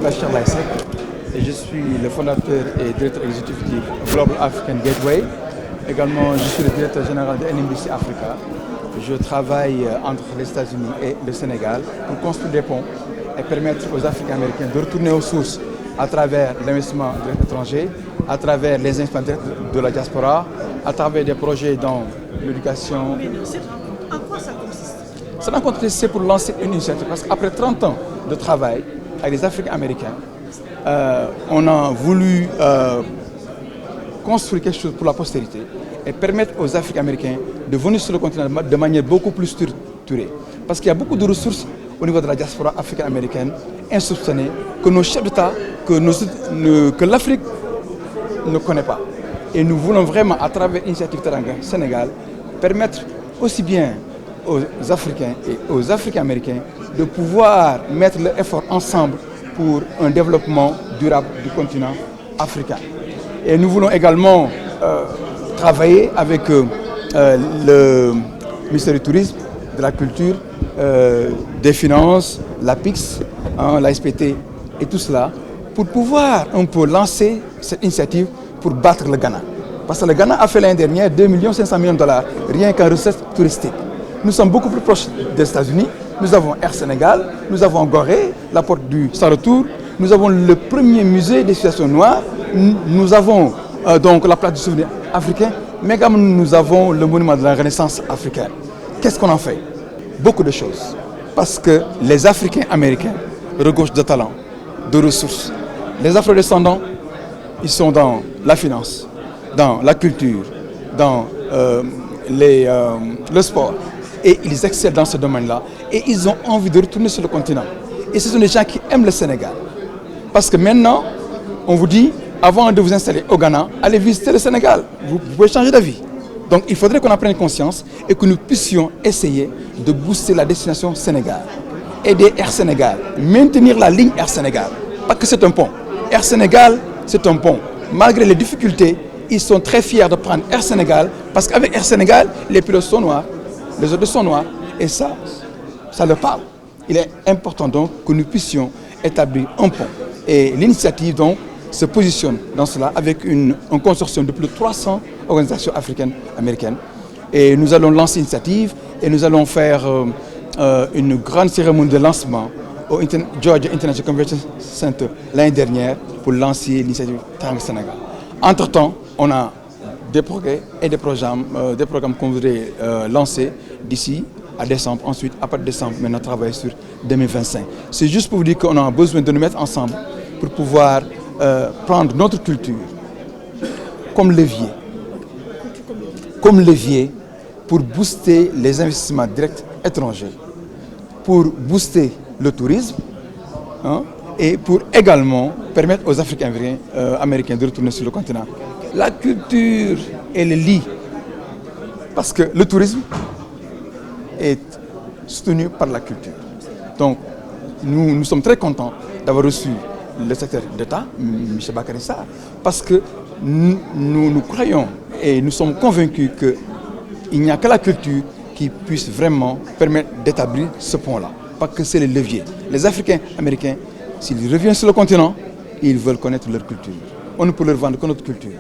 Bachir Laïsek et je suis le fondateur et directeur exécutif du Global African Gateway. Également, je suis le directeur général de NMBC Africa. Je travaille entre les États-Unis et le Sénégal pour construire des ponts et permettre aux Africains américains de retourner aux sources à travers l'investissement étranger, à travers les investissements de la diaspora, à travers des projets dans l'éducation. Mais en quoi ça consiste? Ça consiste, c'est pour lancer une initiative parce qu'après 30 ans de travail avec les Africains américains, on a voulu construire quelque chose pour la postérité et permettre aux Africains américains de venir sur le continent de manière beaucoup plus structurée. Parce qu'il y a beaucoup de ressources au niveau de la diaspora africaine-américaine insoupçonnées que nos chefs d'État, que l'Afrique ne connaît pas. Et nous voulons vraiment, à travers l'initiative Teranga Sénégal, permettre aussi bien aux Africains et aux Africains-américains de pouvoir mettre leur effort ensemble pour un développement durable du continent africain. Et nous voulons également travailler avec le ministère du Tourisme, de la Culture, des Finances, l'APIX, la SPT et tout cela, pour pouvoir un peu lancer cette initiative pour battre le Ghana. Parce que le Ghana a fait l'année dernière 2 500 000 000 $ rien qu'en recettes touristiques. Nous sommes beaucoup plus proches des États-Unis. Nous avons Air Sénégal, nous avons Gorée, la porte du sans retour, nous avons le premier musée des civilisations noires, nous avons donc la place du souvenir africain, mais également nous avons le monument de la Renaissance africaine. Qu'est-ce qu'on en fait? Beaucoup de choses. Parce que les Africains américains regorgent de talents, de ressources. Les afro-descendants, ils sont dans la finance, dans la culture, dans le sport. Et ils excellent dans ce domaine-là. Et ils ont envie de retourner sur le continent. Et ce sont des gens qui aiment le Sénégal. Parce que maintenant, on vous dit, avant de vous installer au Ghana, allez visiter le Sénégal. Vous pouvez changer d'avis. Donc il faudrait qu'on en prenne conscience et que nous puissions essayer de booster la destination Sénégal. Aider Air Sénégal, maintenir la ligne Air Sénégal. Parce que c'est un pont. Air Sénégal, c'est un pont. Malgré les difficultés, ils sont très fiers de prendre Air Sénégal parce qu'avec Air Sénégal, les pilotes sont noirs, les autres sont noirs et ça leur parle. Il est important donc que nous puissions établir un pont. Et l'initiative donc se positionne dans cela avec un consortium de plus de 300 organisations africaines, américaines. Et nous allons lancer l'initiative et nous allons faire une grande cérémonie de lancement au Georgia International Convention Center l'année dernière pour lancer l'initiative Teranga Sénégal. Entre-temps, on a des progrès et des programmes qu'on voudrait lancer d'ici à décembre. Ensuite, à partir de décembre, maintenant travailler sur 2025. C'est juste pour vous dire qu'on a besoin de nous mettre ensemble pour pouvoir prendre notre culture comme levier pour booster les investissements directs étrangers, pour booster le tourisme et pour également permettre aux Africains américains de retourner sur le continent. La culture est le lit parce que le tourisme est soutenu par la culture. Donc nous sommes très contents d'avoir reçu le secrétaire d'État, M. Bakary Sarr, parce que nous croyons et nous sommes convaincus qu'il n'y a que la culture qui puisse vraiment permettre d'établir ce pont-là, parce que c'est le levier. Les Africains américains, s'ils reviennent sur le continent, ils veulent connaître leur culture. On ne peut leur vendre que notre culture,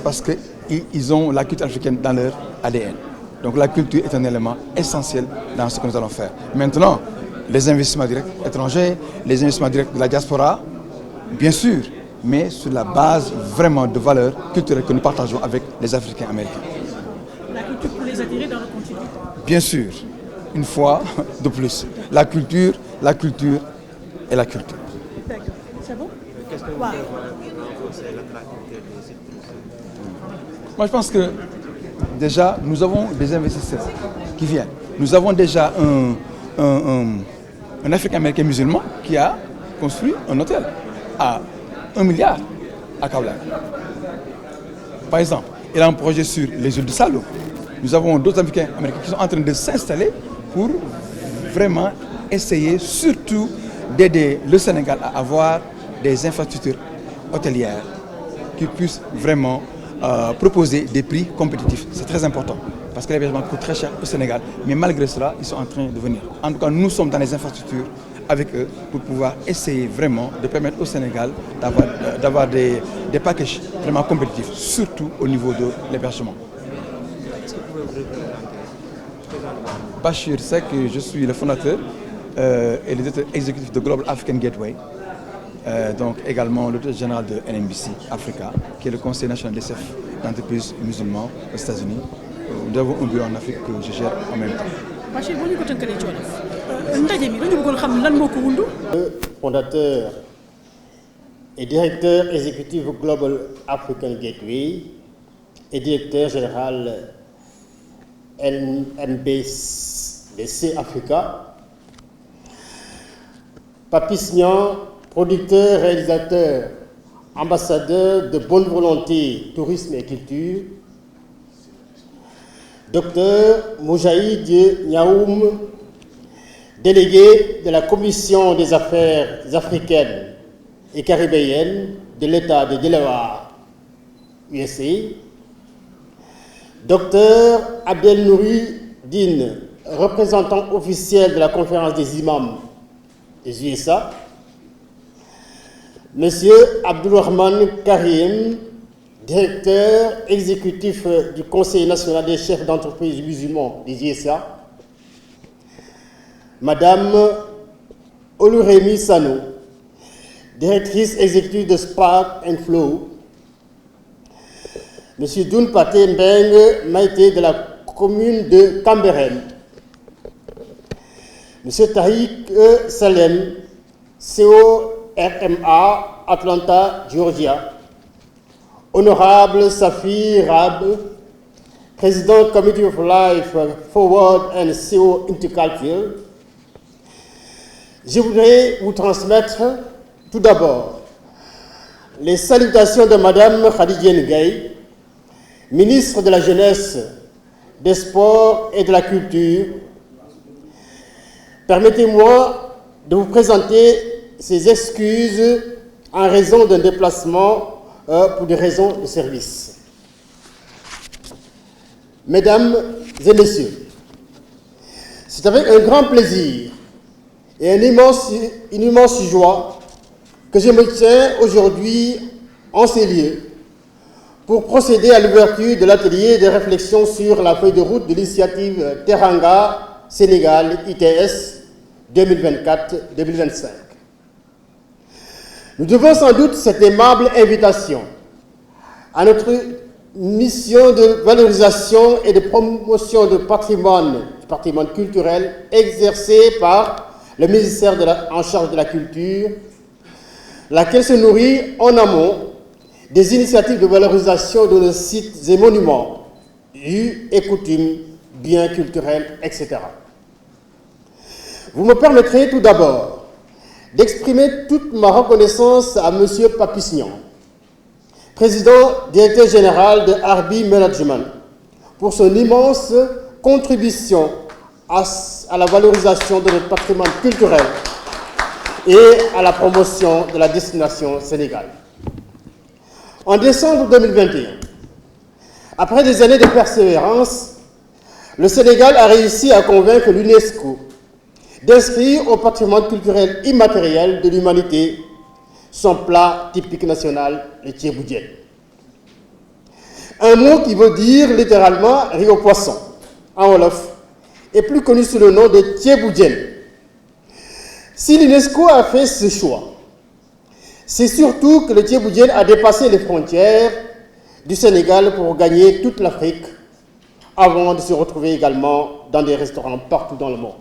parce qu'ils ont la culture africaine dans leur ADN. Donc la culture est un élément essentiel dans ce que nous allons faire. Maintenant, les investissements directs étrangers, les investissements directs de la diaspora, bien sûr, mais sur la base vraiment de valeurs culturelles que nous partageons avec les Africains américains. La culture pour les attirer dans le continent? Bien sûr, une fois de plus. La culture et la culture. D'accord. C'est bon? Qu'est-ce que vous voulez renforcer l'attractivité des sites touristiques? Moi, je pense que déjà, nous avons des investisseurs qui viennent. Nous avons déjà un Africain-américain musulman qui a construit un hôtel à 1 milliard à Kaolack. Par exemple, il a un projet sur les îles de Saloum. Nous avons d'autres Africains américains qui sont en train de s'installer pour vraiment essayer surtout d'aider le Sénégal à avoir des infrastructures hôtelières qui puissent vraiment proposer des prix compétitifs. C'est très important parce que l'hébergement coûte très cher au Sénégal, mais malgré cela, ils sont en train de venir. En tout cas, nous sommes dans les infrastructures avec eux pour pouvoir essayer vraiment de permettre au Sénégal d'avoir des packages vraiment compétitifs, surtout au niveau de l'hébergement. Est-ce que vous pouvez vous représenter? Bachir Seck, je suis le fondateur et le directeur exécutif de Global African Gateway, donc également le directeur général de NMBC Africa, qui est le conseil national des chefs d'entreprise musulmans aux États-Unis. Nous avons un bureau en Afrique que je gère en même temps. Bachir, boo ñu ko tënkalee ci wolof ndaje mi dañu bëggoon xam lan moo ko wundu. Fondateur et directeur exécutif Global African Gateway et directeur général NMBC Africa. Papis Niang, producteur, réalisateur, ambassadeur de bonne volonté, tourisme et culture. Docteur Moujahid Niaoum, délégué de la Commission des affaires africaines et caribéennes de l'État de Delaware, USA. Docteur Abdel Nouri Din, représentant officiel de la conférence des imams des USA. Monsieur Abdulrahman Karim, directeur exécutif du Conseil national des chefs d'entreprise musulmans des USA. Madame Oluremi Sano, directrice exécutive de Spark and Flow. Monsieur Doun Paté Mbeng Maïté de la commune de Cambérène. Monsieur Tariq Salem, CORMA, Atlanta, Georgia. Honorable Safi Rab, président Committee of Life Forward and CO Interculture. Je voudrais vous transmettre tout d'abord les salutations de Madame Khadija Ngaye, ministre de la Jeunesse, des Sports et de la Culture. Permettez-moi de vous présenter ces excuses en raison d'un déplacement pour des raisons de service. Mesdames et messieurs, c'est avec un grand plaisir et une immense joie que je me tiens aujourd'hui en ces lieux pour procéder à l'ouverture de l'atelier de réflexion sur la feuille de route de l'initiative Teranga Sénégal ITS 2024-2025. Nous devons sans doute cette aimable invitation à notre mission de valorisation et de promotion du patrimoine culturel exercée par le ministère en charge de la culture, laquelle se nourrit en amont des initiatives de valorisation de nos sites et monuments, us et coutumes, biens culturels, etc. Vous me permettrez tout d'abord d'exprimer toute ma reconnaissance à M. Papis Niang, président directeur général de Arbi Management, pour son immense contribution à la valorisation de notre patrimoine culturel et à la promotion de la destination Sénégal. En décembre 2021, après des années de persévérance, le Sénégal a réussi à convaincre l'UNESCO d'inscrire au patrimoine culturel immatériel de l'humanité son plat typique national, le thiéboudjen. Un mot qui veut dire littéralement riz au poisson, en wolof, est plus connu sous le nom de thiéboudjen. Si l'UNESCO a fait ce choix, c'est surtout que le thiéboudjen a dépassé les frontières du Sénégal pour gagner toute l'Afrique avant de se retrouver également dans des restaurants partout dans le monde.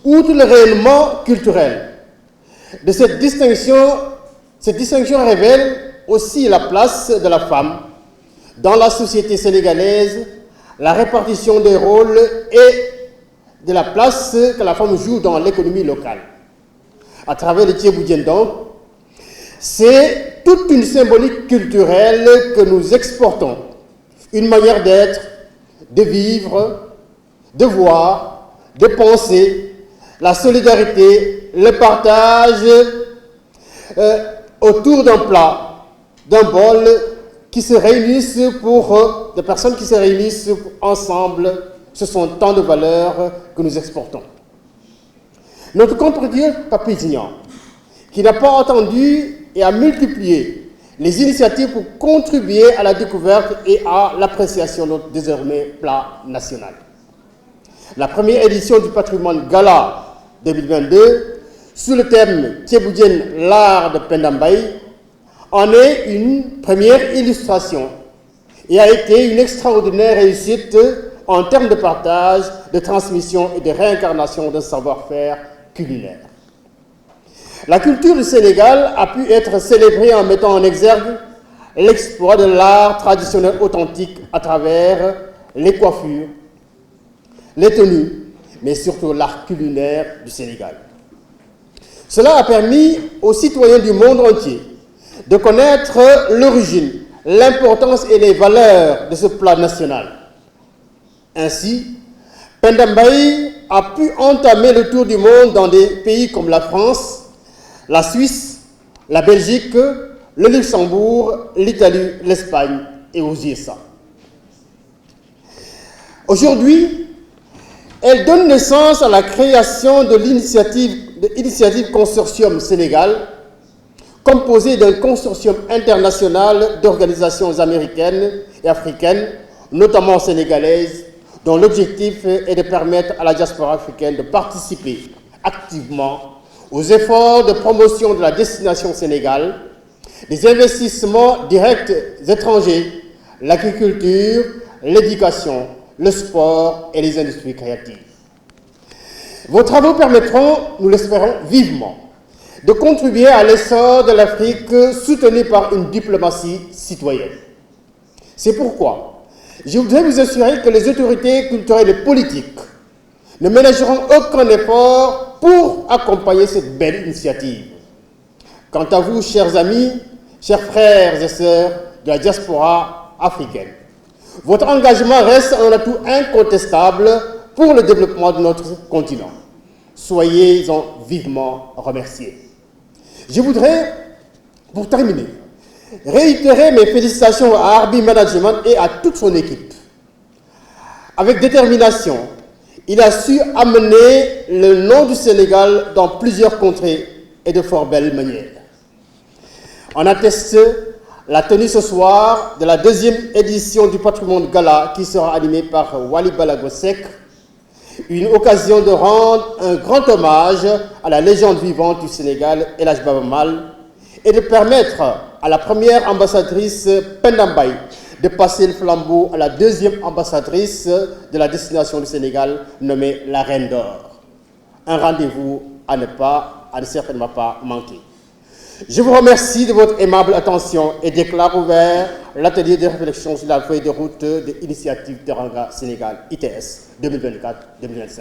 Outre le rayonnement culturel de cette distinction révèle aussi la place de la femme dans la société sénégalaise, la répartition des rôles et de la place que la femme joue dans l'économie locale. À travers le thiéboudjen donc, c'est toute une symbolique culturelle que nous exportons, une manière d'être, de vivre, de voir, de penser, la solidarité, le partage autour d'un plat, d'un bol, qui se réunissent pour des personnes qui se réunissent ensemble. Ce sont tant de valeurs que nous exportons. Notre compatriote Papy-Dignan, qui n'a pas entendu et a multiplié les initiatives pour contribuer à la découverte et à l'appréciation de notre désormais plat national. La première édition du Patrimoine Gala 2022, sous le thème Thiéboudjen, l'art de Penda Mbaye, en est une première illustration et a été une extraordinaire réussite en termes de partage, de transmission et de réincarnation d'un savoir-faire culinaire. La culture du Sénégal a pu être célébrée en mettant en exergue l'exploit de l'art traditionnel authentique à travers les coiffures, les tenues, mais surtout l'art culinaire du Sénégal. Cela a permis aux citoyens du monde entier de connaître l'origine, l'importance et les valeurs de ce plat national. Ainsi, Penda Mbaye a pu entamer le tour du monde dans des pays comme la France, la Suisse, la Belgique, le Luxembourg, l'Italie, l'Espagne et aux USA. Aujourd'hui, elle donne naissance à la création de l'initiative Consortium Sénégal, composée d'un consortium international d'organisations américaines et africaines, notamment sénégalaises, dont l'objectif est de permettre à la diaspora africaine de participer activement aux efforts de promotion de la destination Sénégal, des investissements directs étrangers, l'agriculture, l'éducation, le sport et les industries créatives. Vos travaux permettront, nous l'espérons vivement, de contribuer à l'essor de l'Afrique soutenue par une diplomatie citoyenne. C'est pourquoi je voudrais vous assurer que les autorités culturelles et politiques ne ménageront aucun effort pour accompagner cette belle initiative. Quant à vous, chers amis, chers frères et sœurs de la diaspora africaine, votre engagement reste un atout incontestable pour le développement de notre continent. Soyez-en vivement remerciés. Je voudrais, pour terminer, réitérer mes félicitations à Arbi Management et à toute son équipe. Avec détermination, il a su amener le nom du Sénégal dans plusieurs contrées et de fort belles manières. On atteste la tenue ce soir de la deuxième édition du Patrimoine Gala qui sera animée par Wali Balago Seck, une occasion de rendre un grand hommage à la légende vivante du Sénégal, El Hadj Baba Mal, et de permettre à la première ambassadrice Penda Mbaye de passer le flambeau à la deuxième ambassadrice de la destination du Sénégal, nommée la Reine d'Or. Un rendez-vous à ne certainement pas manquer. Je vous remercie de votre aimable attention et déclare ouvert l'atelier de réflexion sur la feuille de route de l'initiative Teranga Sénégal ITS 2024-2025.